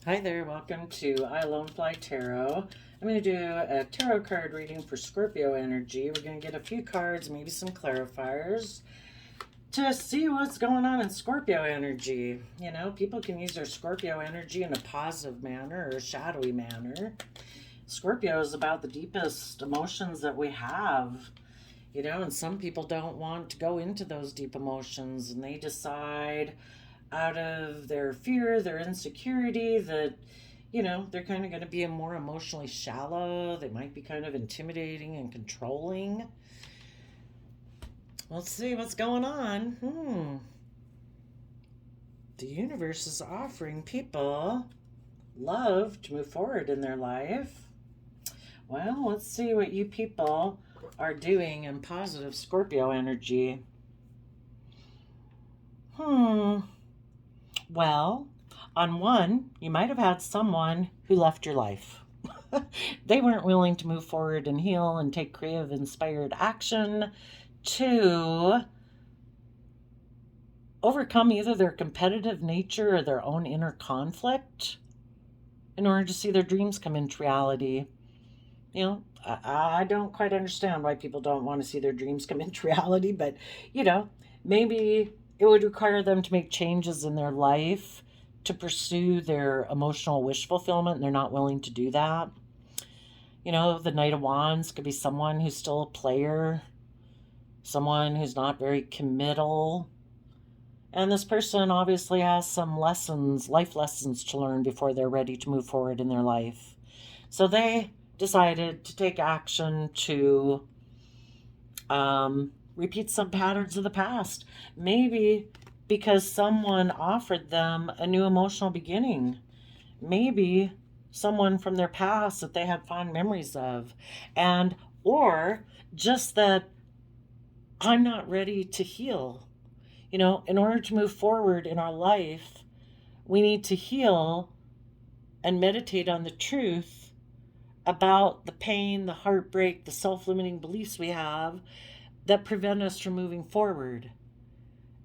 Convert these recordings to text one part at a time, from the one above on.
Hi there, welcome to I Alone Fly Tarot. I'm going to do a tarot card reading for Scorpio energy. We're going to get a few cards, maybe some clarifiers, to see what's going on in Scorpio energy. You know, people can use their Scorpio energy in a positive manner or a shadowy manner. Scorpio is about the deepest emotions that we have, you know, and some people don't want to go into those deep emotions and they decide out of their fear, their insecurity, that, you know, they're kind of going to be more emotionally shallow. They might be kind of intimidating and controlling. Let's see what's going on. The universe is offering people love to move forward in their life. Well, let's see what you people are doing in positive Scorpio energy. Well, on one, you might have had someone who left your life. They weren't willing to move forward and heal and take creative, inspired action to overcome either their competitive nature or their own inner conflict in order to see their dreams come into reality. You know, I don't quite understand why people don't want to see their dreams come into reality, but, you know, maybe it would require them to make changes in their life to pursue their emotional wish fulfillment, and they're not willing to do that. You know, the Knight of Wands could be someone who's still a player, someone who's not very committal. And this person obviously has some lessons, life lessons to learn before they're ready to move forward in their life. So they decided to take action to repeat some patterns of the past. Maybe because someone offered them a new emotional beginning. Maybe someone from their past that they had fond memories of. And, or just that I'm not ready to heal. You know, in order to move forward in our life, we need to heal and meditate on the truth about the pain, the heartbreak, the self limiting beliefs we have that prevent us from moving forward.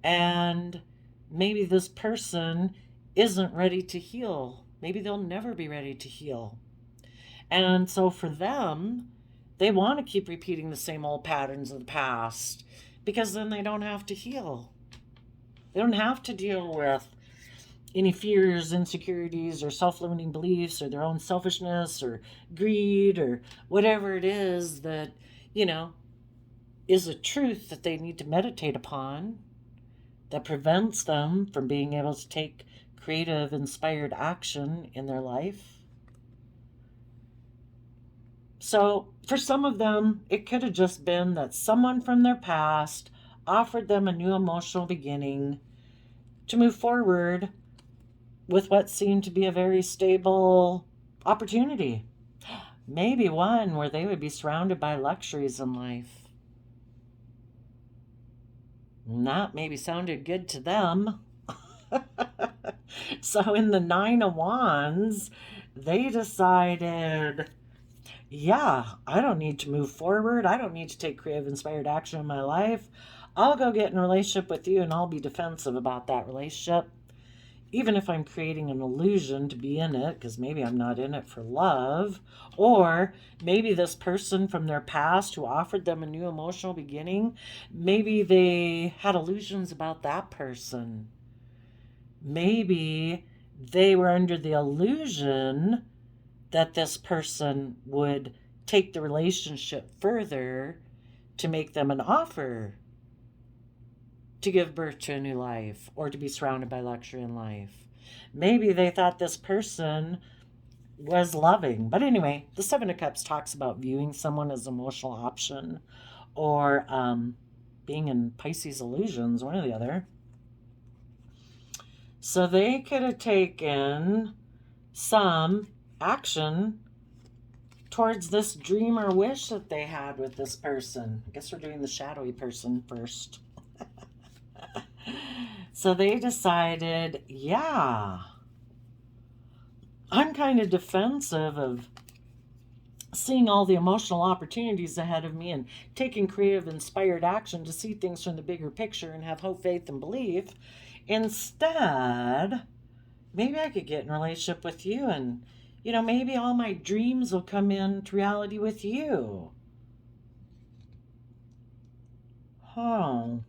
And maybe this person isn't ready to heal. Maybe they'll never be ready to heal. And so for them, they want to keep repeating the same old patterns of the past because then they don't have to heal. They don't have to deal with any fears, insecurities, or self limiting beliefs, or their own selfishness, or greed, or whatever it is that, you know, is a truth that they need to meditate upon that prevents them from being able to take creative, inspired action in their life. So, for some of them, it could have just been that someone from their past offered them a new emotional beginning to move forward with what seemed to be a very stable opportunity. Maybe one where they would be surrounded by luxuries in life. And that maybe sounded good to them. So in the Nine of Wands, they decided, yeah, I don't need to move forward. I don't need to take creative, inspired action in my life. I'll go get in a relationship with you and I'll be defensive about that relationship. Even if I'm creating an illusion to be in it, because maybe I'm not in it for love, or maybe this person from their past who offered them a new emotional beginning, maybe they had illusions about that person. Maybe they were under the illusion that this person would take the relationship further to make them an offer to give birth to a new life or to be surrounded by luxury in life. Maybe they thought this person was loving. But anyway, the Seven of Cups talks about viewing someone as an emotional option or being in Pisces illusions, one or the other. So they could have taken some action towards this dream or wish that they had with this person. I guess we're doing the shadowy person first. So they decided, yeah, I'm kind of defensive of seeing all the emotional opportunities ahead of me and taking creative, inspired action to see things from the bigger picture and have hope, faith, and belief. Instead, maybe I could get in a relationship with you, and, maybe all my dreams will come into reality with you. Oh,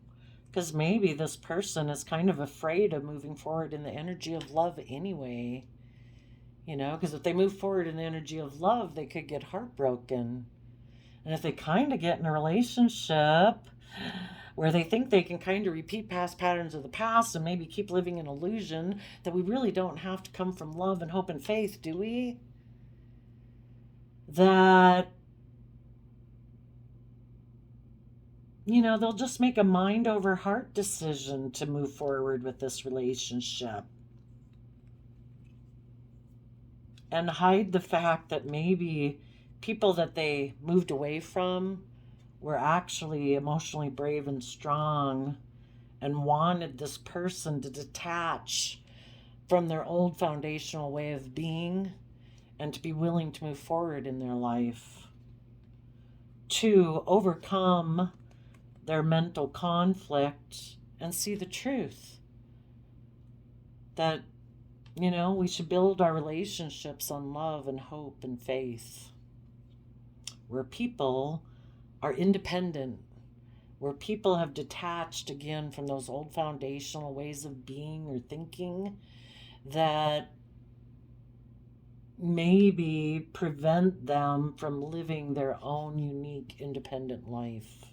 because maybe this person is kind of afraid of moving forward in the energy of love anyway. Because if they move forward in the energy of love, they could get heartbroken. And if they kind of get in a relationship where they think they can kind of repeat past patterns of the past and maybe keep living an illusion that we really don't have to come from love and hope and faith, do we? That, they'll just make a mind over heart decision to move forward with this relationship and hide the fact that maybe people that they moved away from were actually emotionally brave and strong and wanted this person to detach from their old foundational way of being and to be willing to move forward in their life, to overcome their mental conflict and see the truth that, we should build our relationships on love and hope and faith, where people are independent, where people have detached again from those old foundational ways of being or thinking that maybe prevent them from living their own unique independent life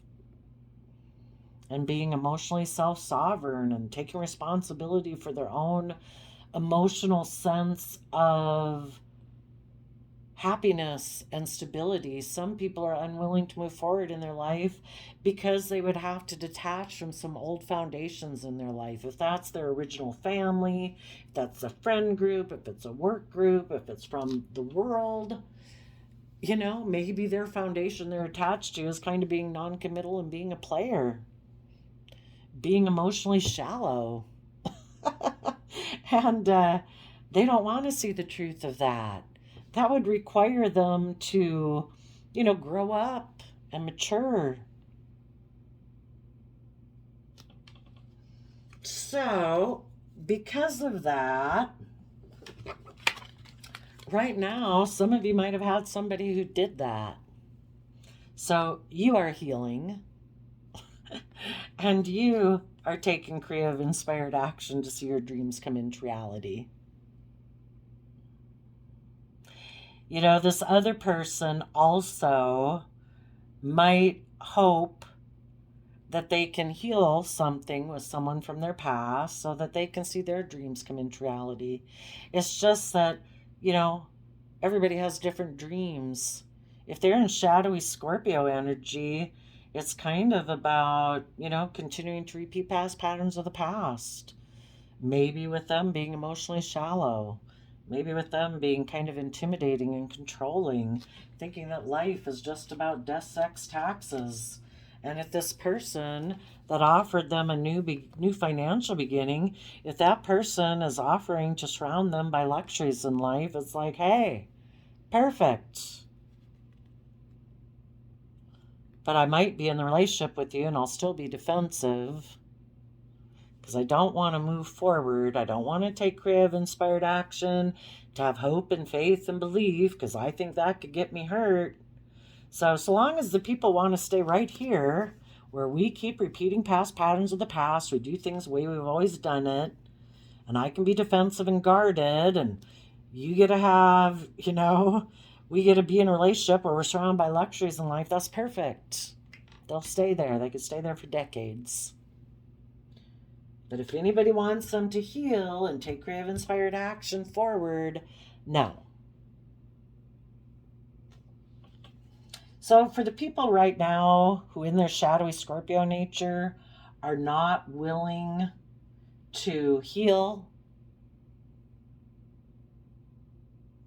and being emotionally self-sovereign and taking responsibility for their own emotional sense of happiness and stability. Some people are unwilling to move forward in their life because they would have to detach from some old foundations in their life. If that's their original family, if that's a friend group, if it's a work group, if it's from the world, maybe their foundation they're attached to is kind of being non-committal and being a player, being emotionally shallow. And they don't want to see the truth of that. That would require them to, grow up and mature. So, because of that, right now, some of you might have had somebody who did that. So, you are healing. And you are taking creative, inspired action to see your dreams come into reality. This other person also might hope that they can heal something with someone from their past so that they can see their dreams come into reality. It's just that, everybody has different dreams. If they're in shadowy Scorpio energy, it's kind of about, continuing to repeat past patterns of the past. Maybe with them being emotionally shallow. Maybe with them being kind of intimidating and controlling, thinking that life is just about death, sex, taxes. And if this person that offered them a new financial beginning, if that person is offering to surround them by luxuries in life, it's like, hey, perfect. But I might be in the relationship with you and I'll still be defensive because I don't want to move forward. I don't want to take creative, inspired action, to have hope and faith and belief, because I think that could get me hurt. So long as the people want to stay right here, where we keep repeating past patterns of the past, we do things the way we've always done it, and I can be defensive and guarded, and you get to have, we get to be in a relationship where we're surrounded by luxuries in life, that's perfect. They'll stay there. They could stay there for decades. But if anybody wants them to heal and take creative, inspired action forward, no. So for the people right now who in their shadowy Scorpio nature are not willing to heal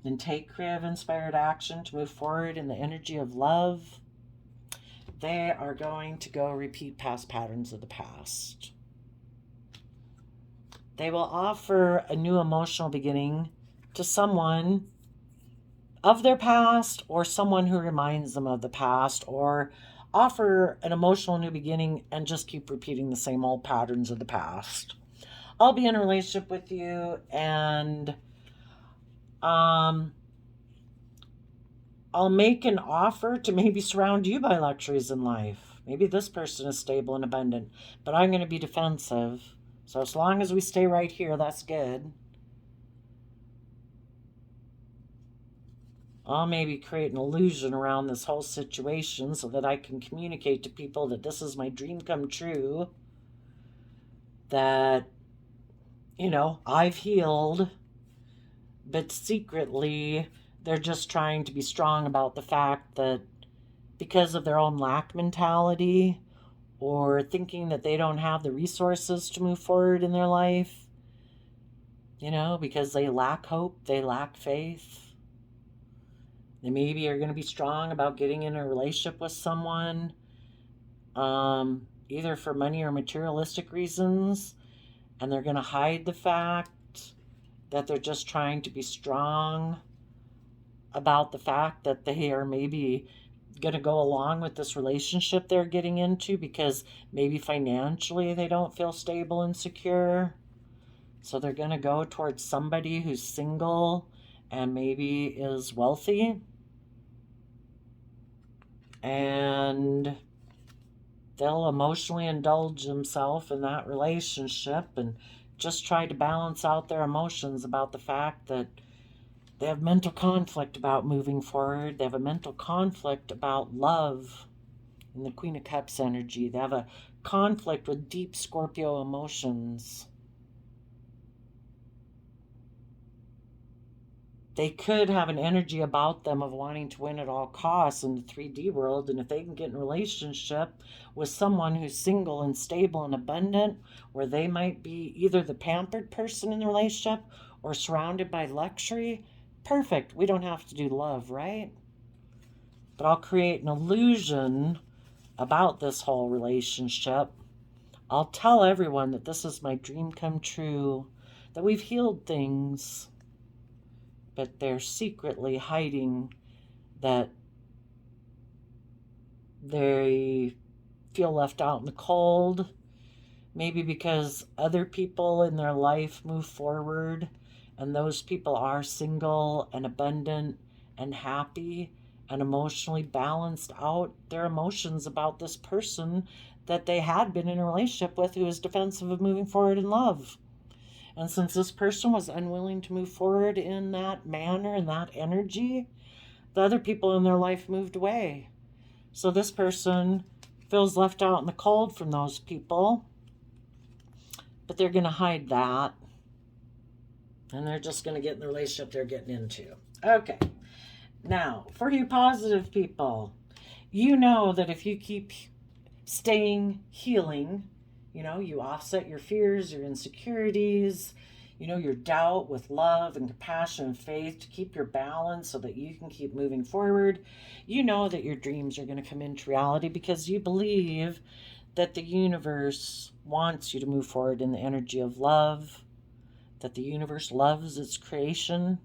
and take creative, inspired action to move forward in the energy of love, they are going to go repeat past patterns of the past. They will offer a new emotional beginning to someone of their past or someone who reminds them of the past, or offer an emotional new beginning and just keep repeating the same old patterns of the past. I'll be in a relationship with you, and um, I'll make an offer to maybe surround you by luxuries in life. Maybe this person is stable and abundant, but I'm going to be defensive. So as long as we stay right here, that's good. I'll maybe create an illusion around this whole situation so that I can communicate to people that this is my dream come true, that, I've healed, but secretly they're just trying to be strong about the fact that because of their own lack mentality or thinking that they don't have the resources to move forward in their life, because they lack hope, they lack faith. They maybe are going to be strong about getting in a relationship with someone, either for money or materialistic reasons, and they're going to hide the fact that they're just trying to be strong about the fact that they are maybe going to go along with this relationship they're getting into because maybe financially they don't feel stable and secure. So they're going to go towards somebody who's single and maybe is wealthy. And they'll emotionally indulge themselves in that relationship and just try to balance out their emotions about the fact that they have mental conflict about moving forward. They have a mental conflict about love in the Queen of Cups energy. They have a conflict with deep Scorpio emotions. They could have an energy about them of wanting to win at all costs in the 3D world, and if they can get in a relationship with someone who's single and stable and abundant, where they might be either the pampered person in the relationship or surrounded by luxury, perfect. We don't have to do love, right? But I'll create an illusion about this whole relationship. I'll tell everyone that this is my dream come true, that we've healed things, but they're secretly hiding that they feel left out in the cold, maybe because other people in their life move forward and those people are single and abundant and happy and emotionally balanced out their emotions about this person that they had been in a relationship with who is defensive of moving forward in love. And since this person was unwilling to move forward in that manner, in that energy, the other people in their life moved away. So this person feels left out in the cold from those people, but they're going to hide that. And they're just going to get in the relationship they're getting into. Okay. Now, for you positive people, you know that if you keep staying healing, you offset your fears, your insecurities, your doubt with love and compassion and faith to keep your balance so that you can keep moving forward. You know that your dreams are going to come into reality because you believe that the universe wants you to move forward in the energy of love, that the universe loves its creation,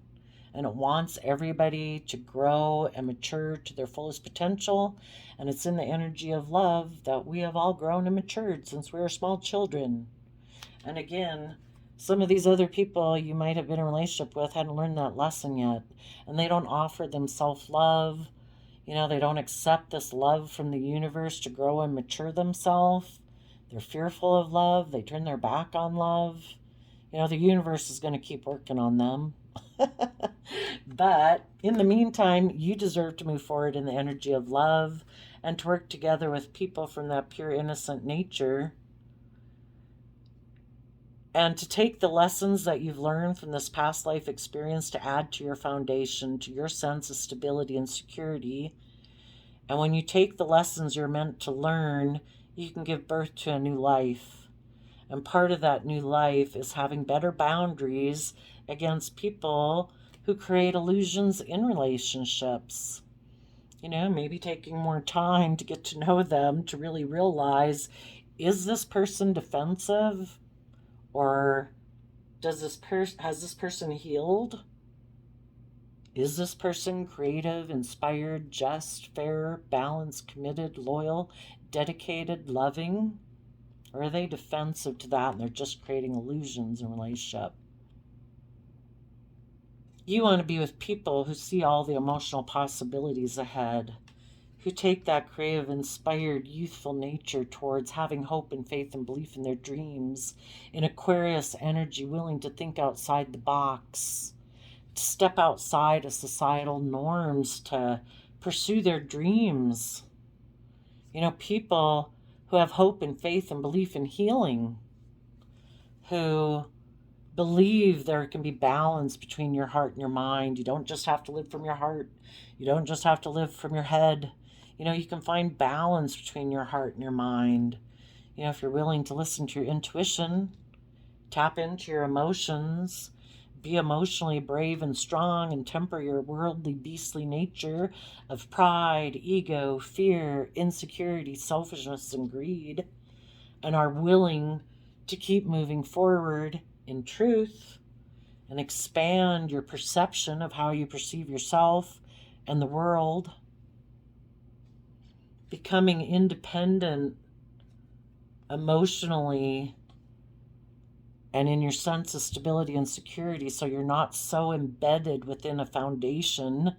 and it wants everybody to grow and mature to their fullest potential. And it's in the energy of love that we have all grown and matured since we were small children. And again, some of these other people you might have been in a relationship with hadn't learned that lesson yet. And they don't offer them self-love. They don't accept this love from the universe to grow and mature themselves. They're fearful of love. They turn their back on love. The universe is going to keep working on them. But in the meantime, you deserve to move forward in the energy of love and to work together with people from that pure, innocent nature. And to take the lessons that you've learned from this past life experience to add to your foundation, to your sense of stability and security. And when you take the lessons you're meant to learn, you can give birth to a new life. And part of that new life is having better boundaries against people who create illusions in relationships. Maybe taking more time to get to know them, to really realize, is this person defensive? Or has this person healed? Is this person creative, inspired, just, fair, balanced, committed, loyal, dedicated, loving? Or are they defensive to that and they're just creating illusions in relationship? You want to be with people who see all the emotional possibilities ahead, who take that creative, inspired, youthful nature towards having hope and faith and belief in their dreams, in Aquarius energy, willing to think outside the box, to step outside of societal norms, to pursue their dreams. You know, people who have hope and faith and belief in healing, who believe there can be balance between your heart and your mind. You don't just have to live from your heart. You don't just have to live from your head. You know, you can find balance between your heart and your mind. You know, if you're willing to listen to your intuition, tap into your emotions, be emotionally brave and strong, and temper your worldly, beastly nature of pride, ego, fear, insecurity, selfishness, and greed, and are willing to keep moving forward in truth and expand your perception of how you perceive yourself and the world, becoming independent emotionally and in your sense of stability and security, so you're not so embedded within a foundation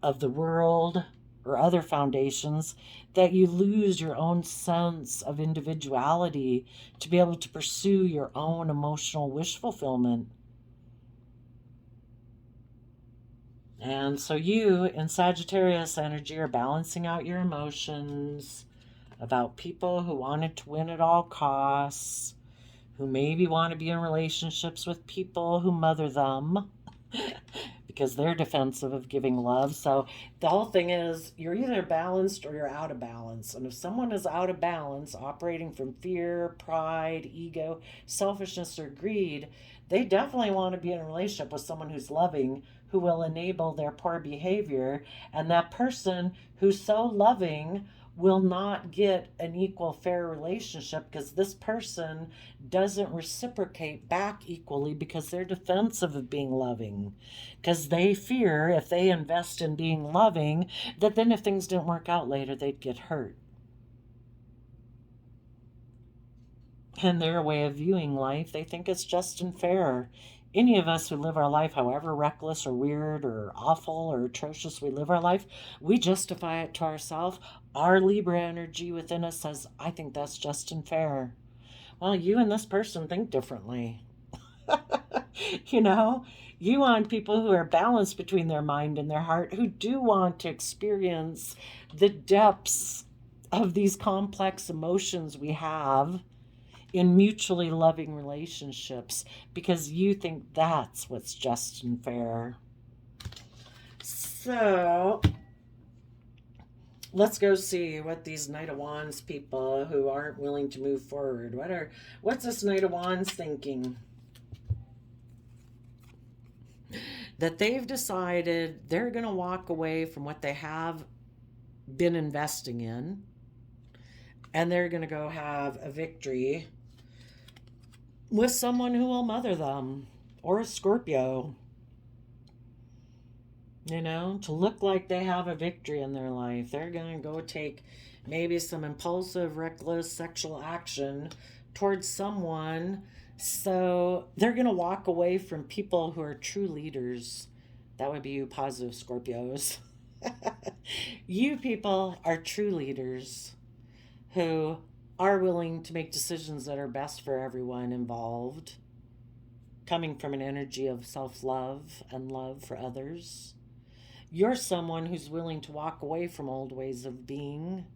of the world or other foundations that you lose your own sense of individuality to be able to pursue your own emotional wish fulfillment. And so you in Sagittarius energy are balancing out your emotions about people who wanted to win at all costs, who maybe want to be in relationships with people who mother them because they're defensive of giving love. So the whole thing is you're either balanced or you're out of balance. And if someone is out of balance, operating from fear, pride, ego, selfishness, or greed, they definitely want to be in a relationship with someone who's loving, who will enable their poor behavior. And that person who's so loving will not get an equal, fair relationship because this person doesn't reciprocate back equally because they're defensive of being loving. Because they fear if they invest in being loving, that then if things didn't work out later, they'd get hurt. And their way of viewing life, they think it's just and fair. Any of us who live our life, however reckless or weird or awful or atrocious we live our life, we justify it to ourselves. Our Libra energy within us says, I think that's just and fair. Well, you and this person think differently. You know, you want people who are balanced between their mind and their heart, who do want to experience the depths of these complex emotions we have in mutually loving relationships, because you think that's what's just and fair. So let's go see what these Knight of Wands people who aren't willing to move forward, what's this Knight of Wands thinking? That they've decided they're going to walk away from what they have been investing in, and they're going to go have a victory with someone who will mother them, or a Scorpio. You know, to look like they have a victory in their life. They're going to go take maybe some impulsive, reckless sexual action towards someone. So they're going to walk away from people who are true leaders. That would be you positive Scorpios. You people are true leaders who are willing to make decisions that are best for everyone involved, coming from an energy of self-love and love for others. You're someone who's willing to walk away from old ways of being,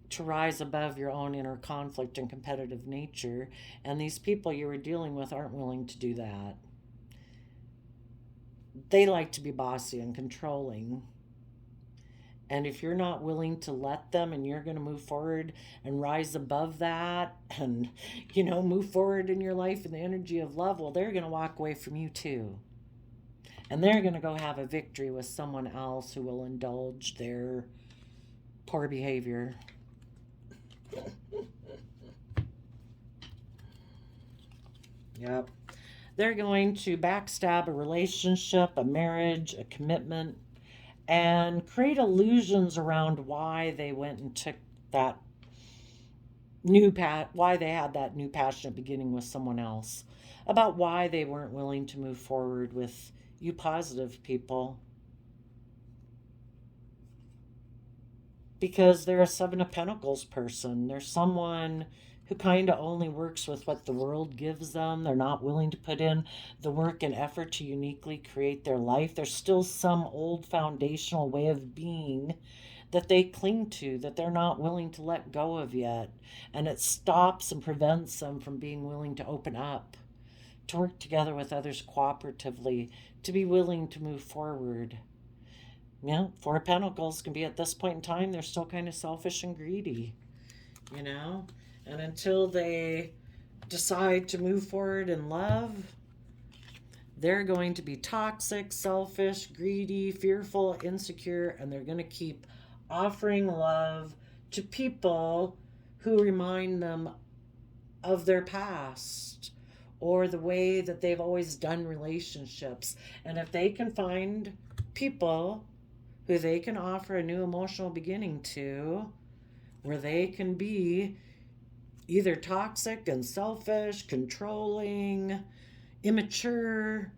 to rise above your own inner conflict and competitive nature. And these people you were dealing with aren't willing to do that. They like to be bossy and controlling. And if you're not willing to let them, and you're going to move forward and rise above that and, you know, move forward in your life in the energy of love, well, they're going to walk away from you too. And they're going to go have a victory with someone else who will indulge their poor behavior. Yep. They're going to backstab a relationship, a marriage, a commitment, and create illusions around why they went and took that why they had that new passionate beginning with someone else, about why they weren't willing to move forward with you positive people. Because they're a Seven of Pentacles person. They're someone who kind of only works with what the world gives them. They're not willing to put in the work and effort to uniquely create their life. There's still some old foundational way of being that they cling to, that they're not willing to let go of yet. And it stops and prevents them from being willing to open up, to work together with others cooperatively, to be willing to move forward. Yeah, Four of Pentacles can be at this point in time, they're still kind of selfish and greedy, you know? And until they decide to move forward in love, they're going to be toxic, selfish, greedy, fearful, insecure, and they're going to keep offering love to people who remind them of their past or the way that they've always done relationships. And if they can find people who they can offer a new emotional beginning to, where they can be either toxic and selfish, controlling, immature,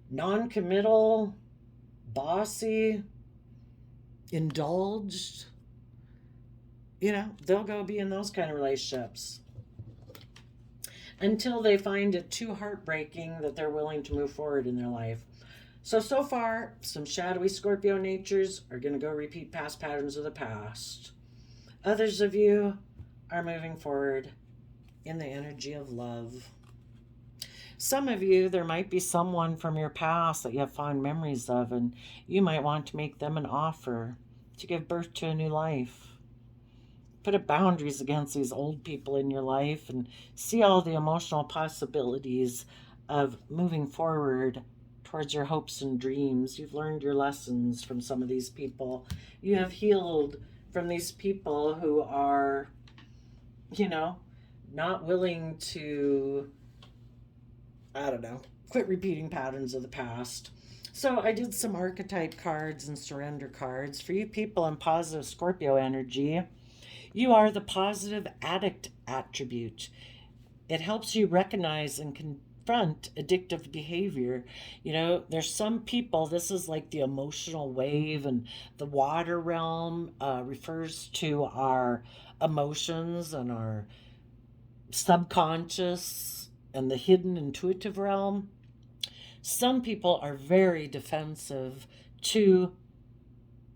non-committal, bossy, indulged, they'll go be in those kind of relationships until they find it too heartbreaking that they're willing to move forward in their life. So far, some shadowy Scorpio natures are going to go repeat past patterns of the past. Others of you are moving forward in the energy of love. Some of you, there might be someone from your past that you have fond memories of, and you might want to make them an offer to give birth to a new life. Put up boundaries against these old people in your life and see all the emotional possibilities of moving forward towards your hopes and dreams. You've learned your lessons from some of these people. You have healed from these people who are, not willing to, quit repeating patterns of the past. So I did some archetype cards and surrender cards. For you people in positive Scorpio energy, you are the positive addict attribute. It helps you recognize and confront addictive behavior. There's some people, this is like the emotional wave, and the water realm refers to our emotions and our subconscious and the hidden intuitive realm. Some people are very defensive to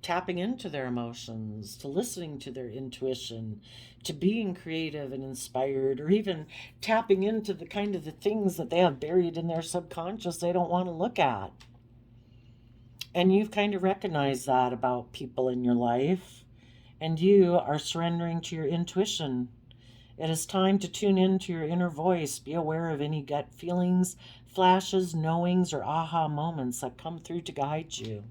tapping into their emotions, to listening to their intuition, to being creative and inspired, or even tapping into the kind of the things that they have buried in their subconscious they don't want to look at. And you've kind of recognized that about people in your life, and you are surrendering to your intuition. It is time to tune into your inner voice. Be aware of any gut feelings, flashes, knowings, or aha moments that come through to guide you.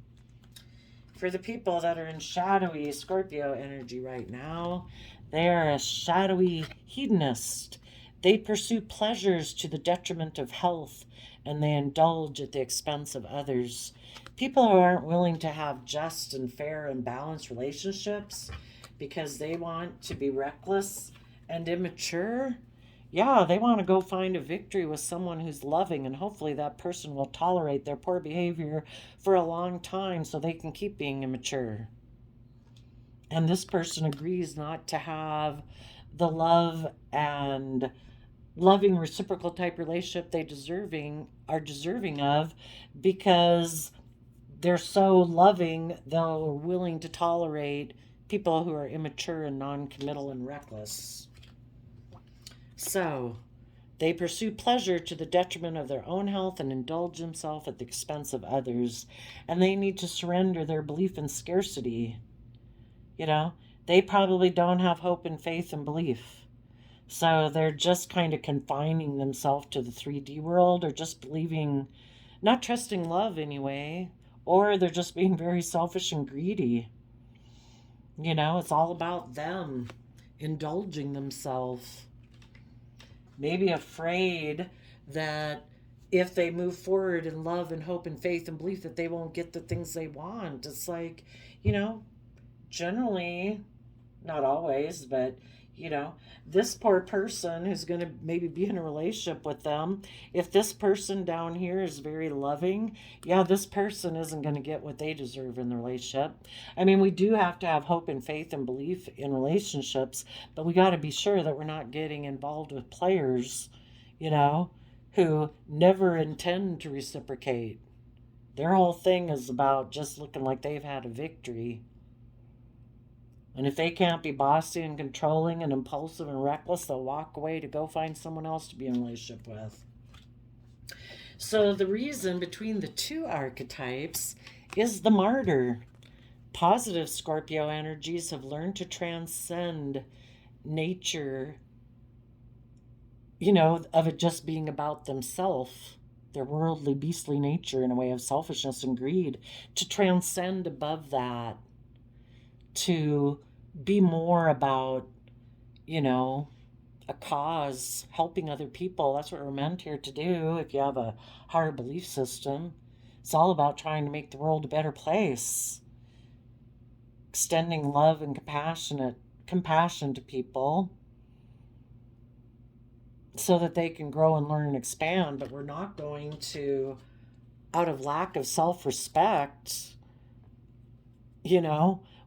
For the people that are in shadowy Scorpio energy right now, they are a shadowy hedonist. They pursue pleasures to the detriment of health, and they indulge at the expense of others. People who aren't willing to have just and fair and balanced relationships because they want to be reckless and immature, they want to go find a victory with someone who's loving, and hopefully that person will tolerate their poor behavior for a long time so they can keep being immature. And this person agrees not to have the love and loving reciprocal type relationship they are deserving of, because they're so loving they're willing to tolerate people who are immature and non-committal and reckless. So they pursue pleasure to the detriment of their own health and indulge themselves at the expense of others. And they need to surrender their belief in scarcity. They probably don't have hope and faith and belief. So they're just kind of confining themselves to the 3D world, or just believing, not trusting love anyway, or they're just being very selfish and greedy. It's all about them indulging themselves. Maybe afraid that if they move forward in love and hope and faith and belief that they won't get the things they want. It's like, generally, not always, but, You know, this poor person who's going to maybe be in a relationship with them, if this person down here is very loving, yeah, this person isn't going to get what they deserve in the relationship. I mean, we do have to have hope and faith and belief in relationships, but we got to be sure that we're not getting involved with players, you know, who never intend to reciprocate. Their whole thing is about just looking like they've had a victory. And if they can't be bossy and controlling and impulsive and reckless, they'll walk away to go find someone else to be in a relationship with. So the reason between the two archetypes is the martyr. Positive Scorpio energies have learned to transcend nature, of it just being about themselves, their worldly, beastly nature in a way of selfishness and greed, to transcend above that, to be more about, a cause, helping other people. That's what we're meant here to do. If you have a higher belief system, it's all about trying to make the world a better place, extending love and compassion to people so that they can grow and learn and expand. But we're not going to, out of lack of self-respect,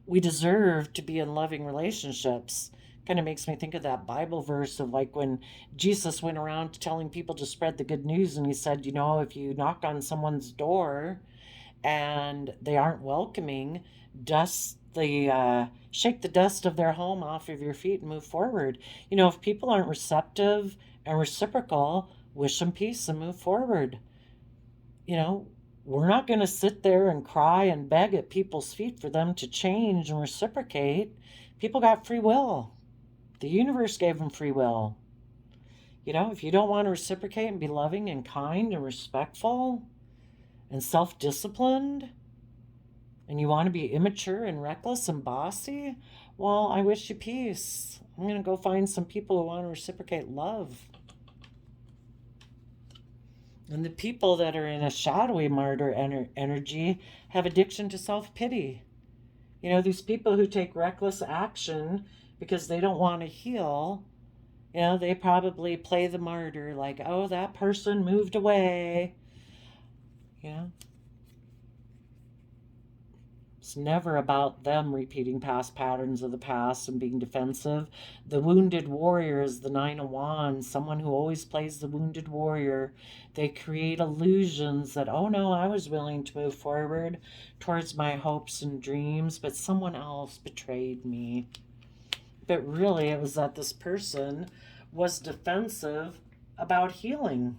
we deserve to be in loving relationships. Kind of makes me think of that Bible verse of like when Jesus went around telling people to spread the good news, and he said, if you knock on someone's door and they aren't welcoming, shake the dust of their home off of your feet and move forward. If people aren't receptive and reciprocal, wish them peace and move forward. We're not going to sit there and cry and beg at people's feet for them to change and reciprocate. People got free will. The universe gave them free will. If you don't want to reciprocate and be loving and kind and respectful and self-disciplined, and you want to be immature and reckless and bossy, well, I wish you peace. I'm going to go find some people who want to reciprocate love. And the people that are in a shadowy martyr energy have addiction to self-pity. These people who take reckless action because they don't want to heal, they probably play the martyr like, oh, that person moved away. It's never about them repeating past patterns of the past and being defensive. The wounded warrior is the Nine of Wands, someone who always plays the wounded warrior. They create illusions that, oh no, I was willing to move forward towards my hopes and dreams, but someone else betrayed me. But really, it was that this person was defensive about healing.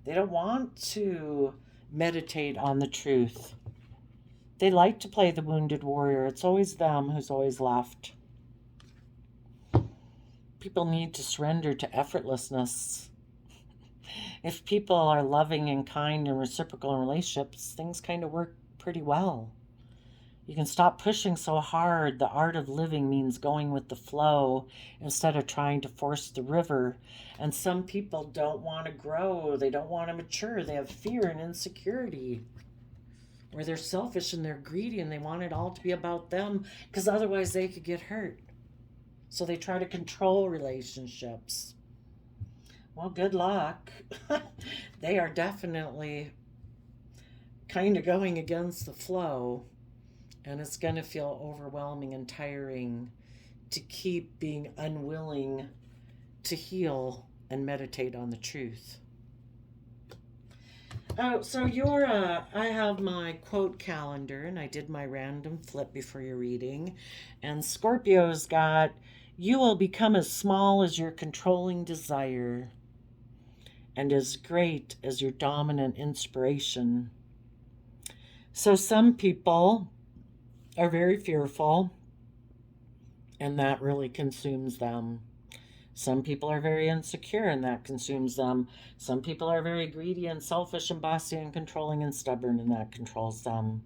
They don't want to meditate on the truth. They like to play the wounded warrior. It's always them who's always left. People need to surrender to effortlessness. If people are loving and kind and reciprocal in relationships, things kind of work pretty well. You can stop pushing so hard. The art of living means going with the flow instead of trying to force the river. And some people don't want to grow. They don't want to mature. They have fear and insecurity. Or they're selfish and they're greedy and they want it all to be about them because otherwise they could get hurt. So they try to control relationships. Well, good luck. They are definitely kind of going against the flow, and it's going to feel overwhelming and tiring to keep being unwilling to heal and meditate on the truth. Oh, so I have my quote calendar, and I did my random flip before your reading. And Scorpio's got, you will become as small as your controlling desire and as great as your dominant inspiration. So some people are very fearful, and that really consumes them. Some people are very insecure and that consumes them. Some people are very greedy and selfish and bossy and controlling and stubborn and that controls them.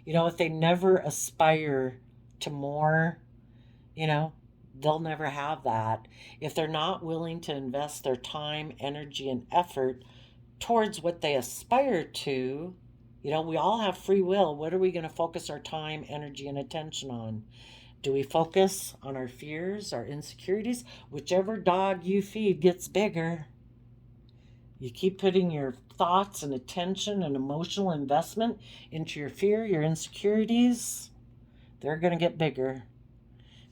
If they never aspire to more, they'll never have that. If they're not willing to invest their time, energy, and effort towards what they aspire to, we all have free will. What are we going to focus our time, energy, and attention on? Do we focus on our fears, our insecurities? Whichever dog you feed gets bigger. You keep putting your thoughts and attention and emotional investment into your fear, your insecurities, they're going to get bigger.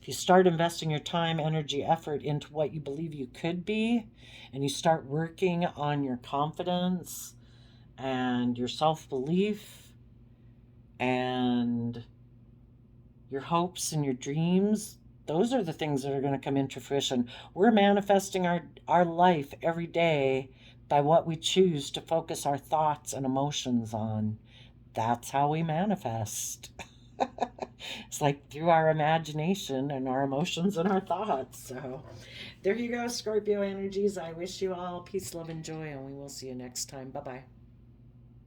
If you start investing your time, energy, effort into what you believe you could be, and you start working on your confidence and your self-belief and your hopes and your dreams, those are the things that are going to come into fruition. We're manifesting our life every day by what we choose to focus our thoughts and emotions on. That's how we manifest. It's like through our imagination and our emotions and our thoughts. So there you go, Scorpio energies. I wish you all peace, love, and joy, and we will see you next time. Bye-bye.